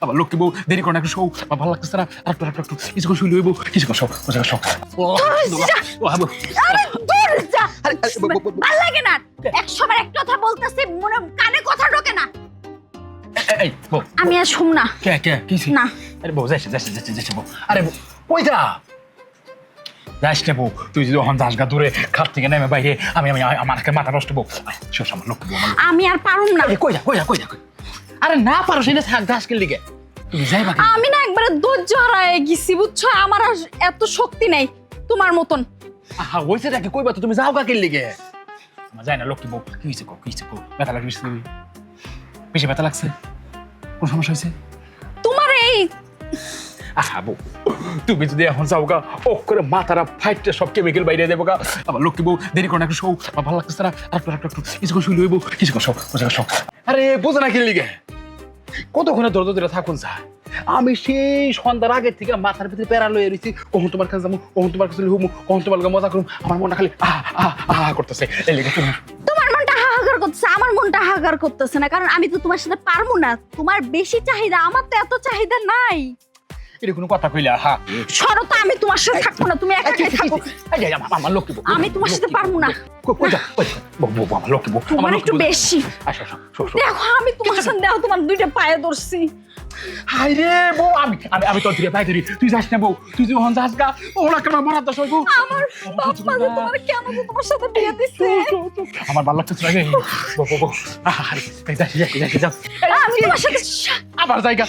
আবার লক্ষ্মী বউ দেরি করে একটু শো ভালো লাগতেছে না একটু কিছু শুই লইব কিছু শো শো আরে দূর যা ভাল লাগে না একসময় এক কথা বলতেছি মনে কানে কথা ঢোকে না এই বউ আমি আর শুন না কে কিছু না আরে বউ যাইছে বউ আরে বউ কই যা যাস না বউ তুই যদি ওখান যাস গা দূরে খাট থেকে নেমে বাইরে আমি আমার মাথা নষ্ট বউ শোষ আমার লক্ষ্মী বউ আমি আর পারুম না কই যা আরে না পারো সেটা থাক যাস কে লিগে তুমি যাইবা আমি না একবারে ধৈর্য হারায় গেছি বুঝছো আমার আর এত শক্তি নেই তোমার মতন আহা ওইছে নাকি কইবা তো তুমি যাও গা কে লিগে আমার যাই না লক্ষ্মী বউ কি হইছে কো ব্যথা লাগছে বেশি ব্যথা লাগছে কোন সমস্যা হয়েছে তোমার এই আহা বউ তুমি যদি এখন যাও গা ও করে মাথারা ফাইটটা সব কেমিক্যাল বাইরে দেবো গা আবার লক্ষ্মী বউ দেরি করে একটু শো ভালো লাগতেছে না একটু কিছু শুই লইব কিছু শো আরে বোঝো না কি লিগে কতক্ষণে ধরে থাকুন যা আমি সেই সন্ধ্যার আগের থেকে মাথার ভিতরে প্যারা লয়ে রয়েছি কখন তোমার কাছে যাবো কখন তোমার কাছে হুমু কখন তোমার মজা করুম আমার মনটা খালি আহা করতেছে এই লিগে তুমি তোমার মনটা হাহাকার করতেছে আমার মনটা হাহাকার করতেছে না কারণ আমি তো তোমার সাথে পারবো না তোমার বেশি চাহিদা আমার তো এত চাহিদা নাই এটা কোনো কথা কইলা হা সরো তো আমি তোমার সাথে থাকবো না তুমি একা একাই থাকো আমার লক্ষ্মী বউ আমি তোমার সাথে পারবো না কই যা বউ আমার লক্ষ্মী বউ তোমার একটু বেশি আসো দেখো আমি তোমার সাথে দেখো তোমার দুইটা পায়ে ধরছি হাই রে বউ আমি তোর দিকে পাই ধরি তুই যাস না বউ তুই যদি ওখান যাস গা ওরা কেন মারা দশ হইব আমার বাপ মা যে তোমার কেন যে তোমার সাথে বিয়ে দিছে আমার ভালো লাগতেছে না বউ আরে যাস আমি তোমার সাথে আবার জায়গা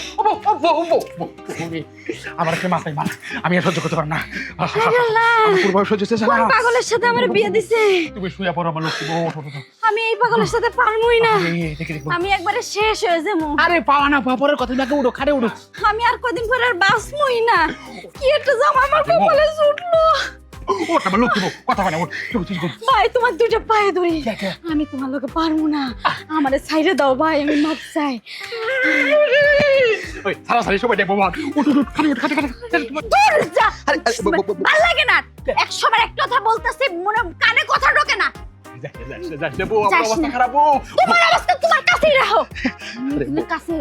আমার একটা মাথায় মার আমি আর সহ্য করতে পারব না আমার পূর্ব সহ্য হচ্ছে কোন পাগলের সাথে আমার বিয়ে দিছে তুমি শুয়ে পড়ো আমার লক্ষ্মী বউ আমি এই পাগলের সাথে পারবোই না আমি একবারে শেষ হয়ে যাবো আরে পাওয়া না পরের কথা নাকি উঠো খাটে উঠো আমি আর কদিন পরে আর বাঁচবই না কি একটা জামা আমার কপালে জুটলো ওঠ আমার লক্ষ্মী বউ কথা বলে ওঠ ভাই তোমার দুইটা পায়ে ধরি আমি তোমার লোকে পারবো না আমারে ছাইরে দাও ভাই আমি মাপ চাই ওই সারা সবাই দেখবো উঠ খাটে দূর যা ভাল লাগে না একসময় এক কথা বলতেছি মনে কানে কথা ঢোকে না খারাপ বউ তোমার অবস্থা তোমার কাছেই রাখো তুমি কাছে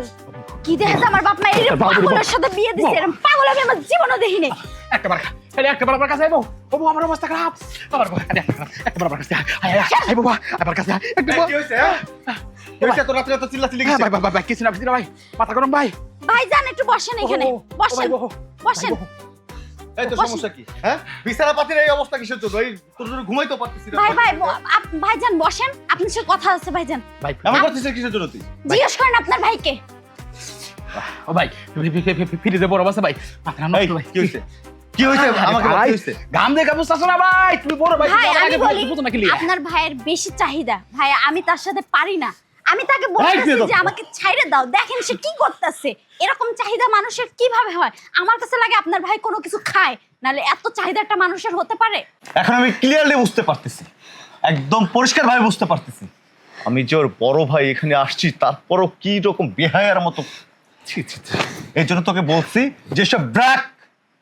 কি দেখেছে আমার বাপ মা এরকম পাগলের সাথে বিয়ে দিছে এরকম পাগল আমি আমার জীবনও দেখিনি একবার আমার কাছে আইবো বাবু আমার অবস্থা খারাপ একবার আমার কাছে আই বাবা আমার কাছে কি হইছে তো রাতে চিল্লাচিল্লি ভাই কিছু না ভাই মাথা গরম ভাই ভাই জান একটু বসেন এখানে বসেন বসেন এই তো সমস্যা কি হ্যাঁ বিছানা পাতির এই অবস্থা কিসের জন্য এই তোর জন্য ঘুমাইতে পারতেছিস না ভাই ভাইজান বসেন আপনার সাথে কথা আছে ভাইজান ভাই এমন করতেছিস কিসের জন্য তুই জিজ্ঞেস করেন আপনার ভাইকে ও ভাই ফিরে দে বড় বাসা ভাই মাথা নষ্ট ভাই কি হইছে কি হইছে আমাকে কি হইছে গাম দেখে বুঝতাছ না ভাই তুমি বড় ভাই ভাই আমি আগে বলি বুঝতো না কি আপনার ভাইয়ের বেশি চাহিদা ভাই আমি তার সাথে পারি না আমি তাকে বলতেছি যে আমাকে ছাইরে দাও দেখেন সে কি করতেছে এরকম চাহিদা মানুষের কিভাবে হয় আমার কাছে লাগে আপনার ভাই কোনো কিছু খায় নালে এত চাহিদা একটা মানুষের হতে পারে এখন আমি ক্লিয়ারলি বুঝতে পারতেছি একদম পরিষ্কারভাবে বুঝতে পারতেছি আমি যে ওর বড় ভাই এখানে আসছি তারপরও কি রকম বেহায়ার মতো এই জন্য তোকে বলছি যেসব ব্র্যাক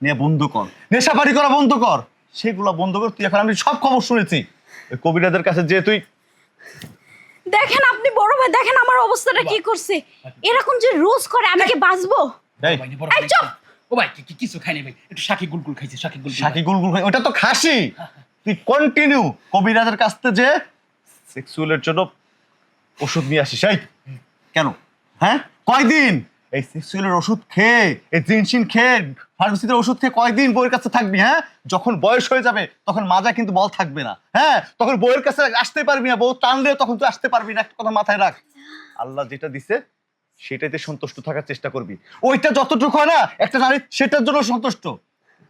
নিয়ে বন্ধ কর নেশাপানি করা বন্ধ কর সেগুলো বন্ধ কর তুই এখন আমি সব খবর শুনেছি ওই কবিরাদের কাছে যে তুই দেখেন আপনি বড় ভাই দেখেন আমার অবস্থাটা কি করছে এরকম যে রোজ করে আমি কি বাঁচবো এই এই চুপ ও ভাই কিছু খাইনি ভাই একটু শাকি গুলগুল খাইছে শাকি গুলগুল খাই ওটা তো খাসি তুই কন্টিনিউ কবিরাজের কাছ থেকে যে সেক্সুয়ালের জন্য ওষুধ নিয়ে আসিস এই কেন হ্যাঁ কয়দিন এই সেক্সুয়ালের ওষুধ খেয়ে এই জিনসিন খেয়ে ফার্মেসিতে ওষুধ খেয়ে কয়দিন বউয়ের কাছে থাকবি হ্যাঁ যখন বয়স হয়ে যাবে তখন মাজা কিন্তু বল থাকবে না হ্যাঁ তখন বউয়ের কাছে আসতে পারবি না বউ টানলে তখন তুই আসতে পারবি না একটা কথা মাথায় রাখ আল্লাহ যেটা দিছে সেটাতে সন্তুষ্ট থাকার চেষ্টা করবি ওইটা যতটুকু হয় না একটা নারী সেটার জন্য সন্তুষ্ট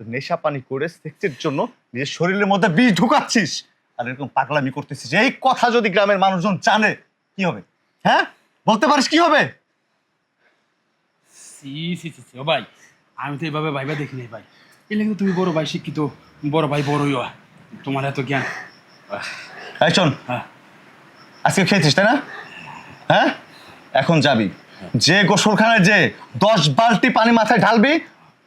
নেশা পানি করে সেক্সের জন্য নিজের শরীরের মধ্যে বিষ ঢুকাচ্ছিস আর এরকম পাগলামি করতেছিস এই কথা যদি গ্রামের মানুষজন জানে কি হবে হ্যাঁ বলতে পারিস কি হবে ও ভাই আমি তো এইভাবে ভাইবা দেখি নাই ভাই এই লাগে তুমি বড় ভাই শিক্ষিত বড় ভাই বড়ই তোমার এত জ্ঞান এই শোন হ্যাঁ আজকে খেয়েছিস তাই না হ্যাঁ এখন যাবি যে গোসলখানায় যে 10 বালতি পানি মাথায় ঢালবি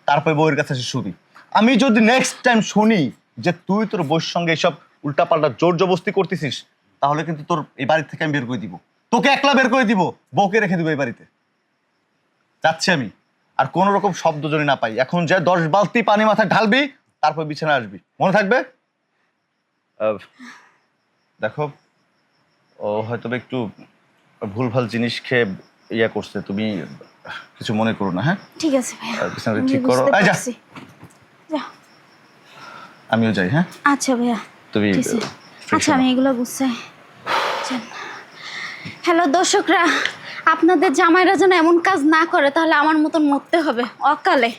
তারপরে বউয়ের কাছে শুবি আমি যদি নেক্সট টাইম শুনি যে তুই তোর বউয়ের সঙ্গে এইসব উল্টাপাল্টা জোর জবস্তি করতেছিস তাহলে কিন্তু তোর এই বাড়ি থেকে আমি বের করে দিব তোকে একলা বের করে দিব বউকে রেখে দিব এই বাড়িতে যাচ্ছি আমি। আর কোন রকম শব্দ যদি না পাই, এখন যে 10 বালতি পানি মাথায় ঢালবি, তারপর বিছানায় আসবি, মনে থাকবে? দেখো, ও হয়তো একটু ভুলভাল জিনিস খেয়ে ইয়া করছে, তুমি কিছু মনে করো না। হ্যাঁ, ঠিক আছে ভাইয়া, বিছানাটা আমি ঠিক করো। বুঝতে এই যা, পারছি। যা। আমিও যাই। হ্যাঁ, আচ্ছা ভাইয়া, তুমি ঠিক আছে। fresh আচ্ছা, হও। আমি এগুলো গুছাই। হ্যালো দর্শকরা, আপনাদের জামাইরা যেন এমন কাজ না করে, তাহলে আমার মতন মরতে হবে অকালে।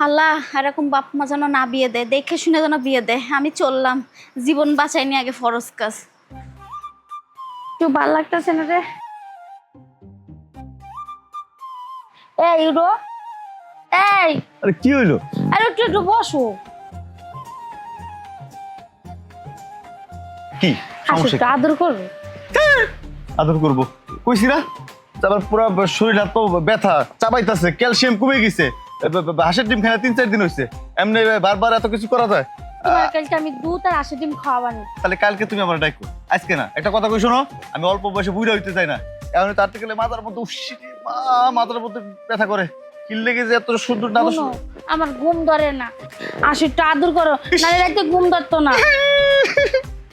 আল্লাহ এরকম বাপ মা যেন না বিয়ে দেয়, দেখে শুনে যেন বিয়ে দেয়। আমি চললাম, জীবন বাঁচাইনি আগে ফরজ কাজ। একটু ভাল লাগতেছে না রে। এই রো, এই আরে কি হইলো? আরে একটু একটু বসো। কি আসো, সমস্যা? একটু আদর করবে। আদর করবো কইছি না? তারপর পুরো শরীর হাত ব্যথা, চাবাইতেছে, ক্যালসিয়াম কমে গেছে। হাঁসের ডিম খানা 3-4 দিন হয়েছে। এমনি বারবার এত কিছু করা যায়? তোমার কালকে আমি দুধ আর আশি ডিম খাওয়াবানি। তাহলে কালকে তুমি আমার ডাকো, আজকে না। একটা কথা কই শোনো, আমি অল্প বয়সে বুড়া হইতে চাই না। এখন তার থেকে মাথার মধ্যে মাথার মধ্যে ব্যথা করে। কি লেগে যে এত সুন্দর না? শোনো, আমার ঘুম ধরে না, আসো একটু আদর করো, নাহলে রাতে ঘুম ধরতো না।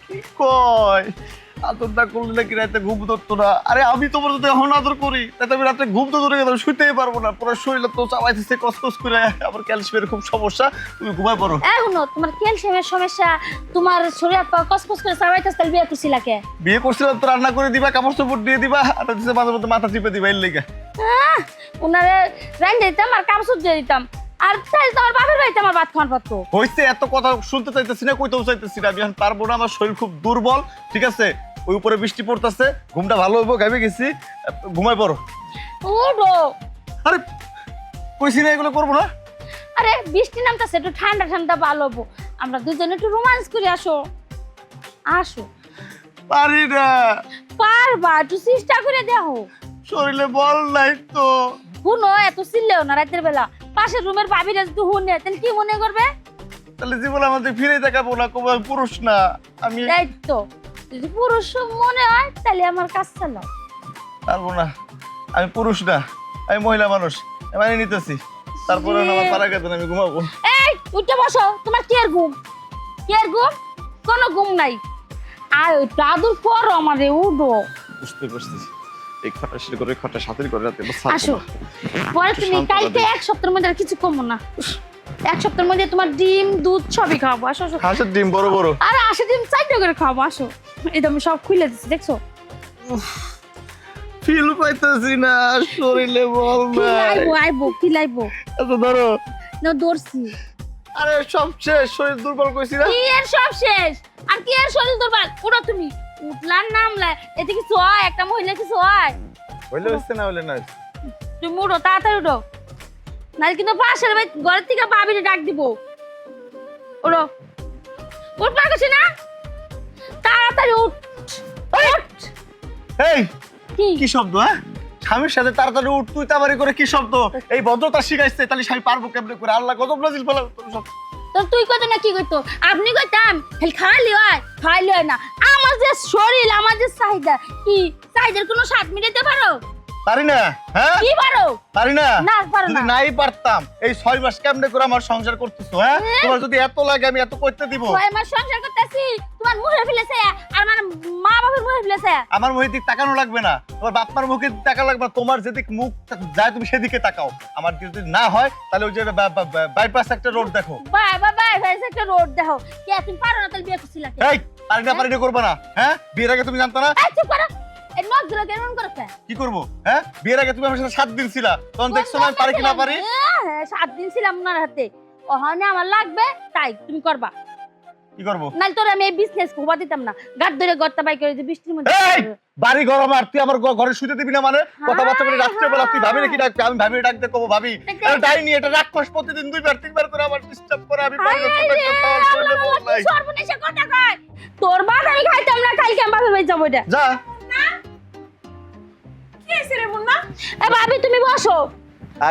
কি কয় আদর না করলে নাকি রাতে ঘুম ধরতো না? আরে আমি তোমার যদি এখন আদর করি, তাতে আমি রাতে ঘুম তো ধরে গেলাম, শুইতেই পারবো না। পুরো শরীর তো চাবাইতেছে কসকস করে। আমার ক্যালসিয়ামের খুব সমস্যা, তুমি ঘুমায় পড়ো। এখনো তোমার ক্যালসিয়ামের সমস্যা, তোমার শরীর কসকস করে চাবাইতেছ, তাহলে বিয়ে করছিলা কে? বিয়ে করছিলাম তো রান্না করে দিবা, কাপড় চোপড় দিয়ে দিবা, আর হচ্ছে মাঝে মধ্যে মাথা চিপে দিবা, এর লেগে। ওনারে রান্না দিতাম আর কাপড় দিয়ে দিতাম, আর তাই তোমার বাপের বাড়িতে আমার ভাত খাওয়ান পারতো। হইছে, এত কথা শুনতে চাইতেছি না, কইতেও চাইতেছি না। আমি এখন পারবো না, আমার শরীর খুব দুর্বল। ঠিক আছে, ওই উপরে বৃষ্টি পড়তেছে, ঘুমটা ভালো হইব, গাইবে গেছি, ঘুমায় পড়ো। ওডো, আরে কইছি না এগুলো করবো না? আরে বৃষ্টি নামতেছে, একটু ঠান্ডা ঠান্ডা ভালো হবো, আমরা দুজনে একটু রোমান্স করে আসো। আসো। পারি না, পারবা, একটু চেষ্টা করে দেখো। শরীরে বল নাই তো। শুনো, এত চিল্লেও না রাতের বেলা। পাশের রুমের ভাবিরা যদি শুনে, তাহলে কি মনে করবে? তাহলে জীবন আমাদের ফিরে দেখাবো না, কবে আমি পুরুষ না। আমি দায়িত্ব, যদি পুরুষ মনে হয় তাহলে আমার কাজ চালাও। পারবো না, আমি পুরুষ না, আমি মহিলা মানুষ, মানে নিতেছি। তারপরে আমার পাড়া গেছে, আমি ঘুমাবো। এই উঠে বসো, তোমার কি আর ঘুম? কি আর ঘুম? কোনো ঘুম নাই। আর দাদুর করো আমারে, উঠো। বুঝতে পারছি, এই খটাশির করে খটা সাথের করে রাতে আসো, পরে তুমি কালকে 1 সপ্তাহের মধ্যে আর কিছু কমো না। 1 সপ্তাহের মধ্যে তোমার ডিম দুধ সবই খাবো। আসো আসো। হাঁসের ডিম বড় বড়। আরে 80 ডিম 4টা করে খাবো। আসো, এই তো আমি সব খুলে দিচ্ছি, দেখছো? ফিল পাইতেছি না, শরীরে বল নাই। খিলাইবো। আচ্ছা ধরো। না দৌড়ছি। আরে সব শেষ, শরীর দুর্বল কইছি না? কি এর সব শেষ? আর কি এর শরীর দুর্বল? উঠো তুমি। উঠলার নামলা, এতে কিছু হয়? একটা মহিলা কিছু হয়? হইলে হইছে, না হইলে না। তুমি উঠো, তাড়াতাড়ি উঠো, নাহলে কিন্তু পাশের ঘরের থেকে ভাবিরে ডাক দিব। উঠো, উঠবার কিছু না, তাড়াতাড়ি উঠ। উঠ। এই কি কি শব্দ? হ্যাঁ, স্বামীর সাথে তাড়াতাড়ি উঠ, তুই তাড়াতাড়ি করে কি শব্দ? এই ভদ্রতা শিখাইছে, তাহলে স্বামী পারবো কেমনে করে? আল্লাহ কত ব্রাজিল ফেলা সব। তো তুই কত না কি করতো? আপনি কইতাম খালি হয় না। আমার যে শরীর, আমার যে চাহিদা, কি চাহিদার কোনো স্বাদ মিটাতে পারো? পারি না। হ্যাঁ, কি পারো? পারি না। না, পারো যদি না। নাই পারতাম, এই 6 মাস কেমনে করে আমার সংসার করতেছো? হ্যাঁ, তোমার যদি এত লাগে, আমি এত করতে দিব? 6 মাস সংসার করতেছি, তোমার মুখে ফেলেছে আর আমার মা বাবার মুখে ফেলেছে। আমার মুখের দিক তাকানো লাগবে না, তোমার বাপমার মুখে তাকা লাগবে না। তোমার যেদিক মুখ যায় তুমি সেদিকে তাকাও। আমার যদি না হয়, তাহলে ওই যে বাইপাস একটা রোড দেখো। বাই একটা রোড দেখো। কে তুমি পারো না, তাহলে বিয়ে করছিলা কে? এই পারি না করবে না। হ্যাঁ, বিয়ের আগে তুমি জানতো না? এই চুপ করো, এই নখগুলো কেমন করছে? কি করবো? হ্যাঁ, বিয়ের আগে তুমি আমার সাথে 7 দিন ছিলা, তখন দেখছো না আমি পারি কি না পারি? হ্যাঁ, 7 দিন ছিলাম ওনার হাতে। ওখানে আমার লাগবে, তাই তুমি করবা। কি করবো? নাহলে তোর আমি এই বিজনেস ঘুবা দিতাম না। গাদ ধরে গর্তা বাই করে যে বৃষ্টির মধ্যে। এই বাড়ি ঘর আমার, তুই আমার ঘরে শুতে দিবি না মানে? কথাবার্তা করে রাত্রে বেলা তুই ভাবি নাকি ডাকবি? আমি ভাবি ডাকতে কবো ভাবি? আরে ডাইনি, এটা রাক্ষস প্রতিদিন 2-3 বার করে আমার ডিস্টার্ব করে। আমি পারি না, তোকে একটা আমার শরীরে বল নাই। সর্বনেশে কথা কয়। তোর বাদ আমি খাইতাম না, কালকে আমি বাপের বাড়ি যাবো। এটা যা। কি হইছে রে মুন্না? এ ভাবি তুমি বসো।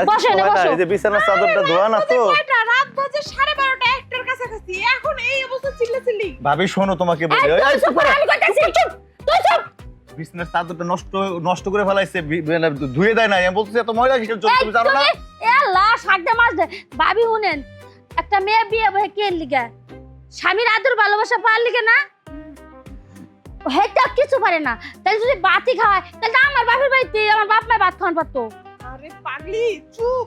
বসো এনে বসো। এই যে বিছানার চাদরটা ধোয়া না তো। কয়টা রাত বাজে 12:30 একটার কাছাকাছি, এখন এই অবস্থা চিল্লাচিল্লি। ভাবি শোনো, তোমাকে বলি। এই, তুই চুপ কর, আমি কইতাছি। চুপ, তুই চুপ। বিছনার চাদরটা নষ্ট করে ফেলাইছে, মানে ধুয়ে দেয় না। আমি বলতেছি এত ময়লা কিসের জন্য, তুমি জানো না? এ আল্লাহ সাকদে মাছ দে ভাবি শুনেন একটা মেয়ে বিয়ে হয়ে কে লিগা স্বামীর আদর ভালোবাসা পাওয়ার লিগে না হেটা কিছু পারে না তাই যদি বাতি খায় তাহলে আমার বাপের বাড়িতে আমার বাপ মা ভাত খাওয়ান পারতো আরে পাগলি চুপ।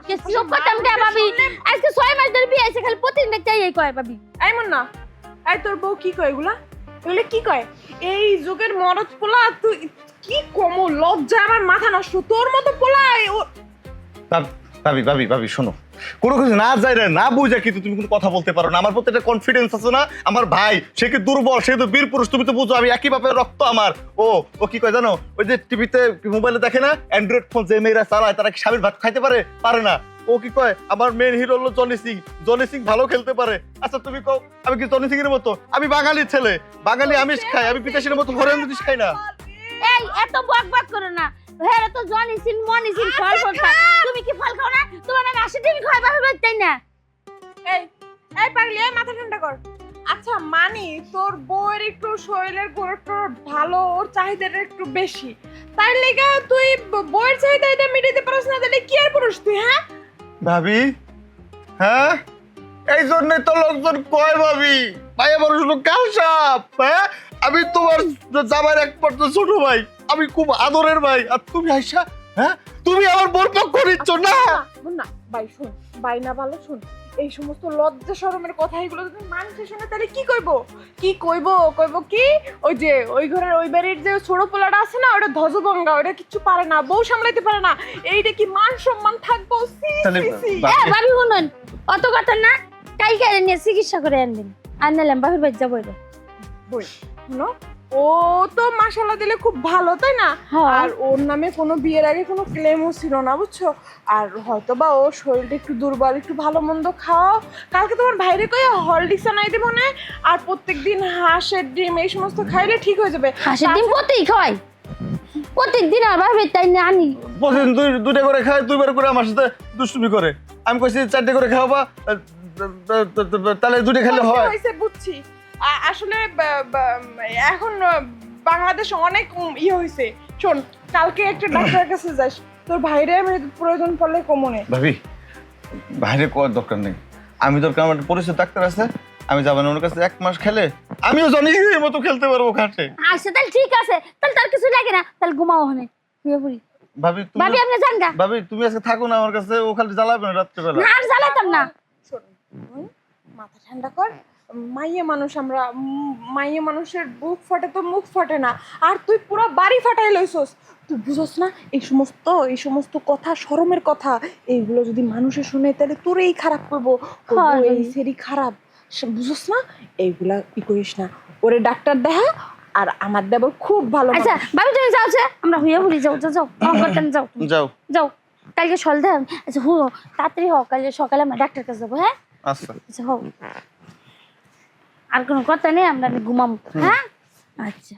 কে চুপ করতাম কে ভাবি আজকে 6 মাস ধরে বিয়ে আছে খালি প্রতিদিন দেখতে এই কয় ভাবি এই মুন্না, এই তোর বউ কি কয় এগুলা? এগুলো কি কয়? এই যুগের মরদ পোলা তুই কি কম লজ্জা, আমার মাথা নষ্ট। তোর মতো পোলা ভাবি শোনো, কোনো কিছু না যাই না বুঝে কিন্তু তুমি কোনো কথা বলতে পারো না। আমার প্রতি একটা কনফিডেন্স আছে না? আমার ভাই সে কি দুর্বল, সে তো বীর পুরুষ, তুমি তো বুঝো আমি একই বাপের রক্ত আমার। ও কি কয় জানো, ওই যে টিভিতে মোবাইলে দেখে না অ্যান্ড্রয়েড ফোন যে মেয়েরা চালায় তারা কি স্বামীর ভাত খাইতে পারে না। ও কি কয় আমার মেন হিরো হলো জনি সিং ভালো খেলতে পারে। আচ্ছা তুমি কও আমি কি জনি সিং এর মতো? আমি বাঙালি ছেলে, বাঙালি আমিষ খাই, আমি বিদেশির মতো হরেন জিনিস খাই না। এই এত বক বক করো না হেরে তো জনি সিন মনি সিন ফল ফল খায় তুমি কি ফল খাও না তোমার নামে 80 দিন খাই বাপের বাড়িতে তাই না এই এই পাগলি, এই মাথা ঠান্ডা কর। আচ্ছা মানি তোর বউয়ের একটু শরীরের গুরুত্ব ভালো, ওর চাহিদাটা একটু বেশি, তাই লেগা তুই বউয়ের চাহিদাটা মিটাতে পারছ না, তাহলে কি আর পুরুষ তুই? হ্যাঁ ভাবি, হ্যাঁ এই জন্যই তো লোকজন কয় ভাবি ভাই আমার শুধু কালসাপ। হ্যাঁ আমি তোমার জামাইয়ের একমাত্র ছোট ভাই, আমি খুব আদরের ভাই, আর তুমি আইসা হ্যাঁ তুমি আমার বোর পক্ষ নিচ্ছ না। না ভাই শোন, ভাই না ভালো শোন, এই সমস্ত লজ্জা শরমের কথা এগুলো যদি মানুষে শুনে তাহলে কি কইবো কি ওই যে ওই ঘরের ওই বাড়ির যে ছোট পোলাটা আছে না, ওটা ধ্বজভঙ্গা, ওটা কিছু পারে না, বউ সামলাইতে পারে না, এইটা কি মান সম্মান থাকবো? তাহলে এ ভাবি শুনুন অত কথা না কালকে নিয়ে চিকিৎসা করে আনবেন আনলাম বাপের বাড়ি যাবো বই শুনো, ও তো মাশাআল্লাহ দিলে খুব ভালো তাই না? হ্যাঁ। আর ওর নামে কোনো বিয়ের আগে কোনো ক্লেমও ছিল না বুঝছো। আর হয়তোবা ওর শরীরটা একটু দুর্বল, একটু ভালো মন্দ খাওয়াও। কালকে তোমার ভাইরে কই হরলিক্স আনাই দেবো না, আর প্রত্যেকদিন হাঁসের ডিম এই সমস্ত খাইলে ঠিক হয়ে যাবে। হাঁসের ডিম প্রত্যেক খাওয়াই প্রত্যেকদিন আর বাপের বাড়িতে তাই না আনি প্রতিদিন দুইটা করে খায়, দুইবার করে আমার সাথে দুষ্টুমি করে। আমি কইছি 4টে করে খাওয়াবা, তাহলে 2টে খেলে হয়। হয়েছে বুঝছি। আসলে এখন বাংলাদেশ অনেক হয়েছে। শোন কালকে একটা ডাক্তারের কাছে যাস, তোর ভাইরে আমি প্রয়োজন পড়লে কমনে। ভাবি বাইরে কোয়ার দরকার নেই, আমি দরকার আমার পরিচিত ডাক্তার আছে, আমি যাবেন ওর কাছে 1 মাস খেলে আমিও জনি সিংয়ের মতো খেলতে পারবো ঘাটে। আচ্ছা তাহলে ঠিক আছে, তাহলে তার কিছু লাগে না, তাহলে ঘুমাও ওখানে শুয়ে পড়ি। ভাবি ভাবি আপনি যান গা। ভাবি তুমি আজকে থাকো না আমার কাছে, ও খালি জ্বালাবে না রাত্রেবেলা। না আর জ্বালাতাম না। শোন মাথা ঠান্ডা কর, মাইয়ে মানুষ আমরা, মাইয়ে মানুষের বুক ফাটে তো মুখ ফাটে না, আর তুই পুরো বাড়ি ফাটাই লইছস। তুই বুঝস না এই সমস্ত কথা, শরমের কথা, এইগুলো যদি মানুষে শুনে তাহলে তোরই খারাপ করবো, এই সেরি খারাপ, বুঝস না? এইগুলা করিস না, ওরে ডাক্তার দেখা। আর আমার দেবর খুব ভালো। আচ্ছা ভাবি তুমি যাও, আমরা হুয়ে পড়ি, যাও আমার করতেন যাও যাও কালকে সন্ধ্যা। আচ্ছা তাড়াতাড়ি হোক, কালকে সকালে আমরা ডাক্তার কাছে যাবো। হ্যাঁ আচ্ছা হোক, আর কোনো কথা নেই, আমরা ঘুমাবো। হ্যাঁ আচ্ছা।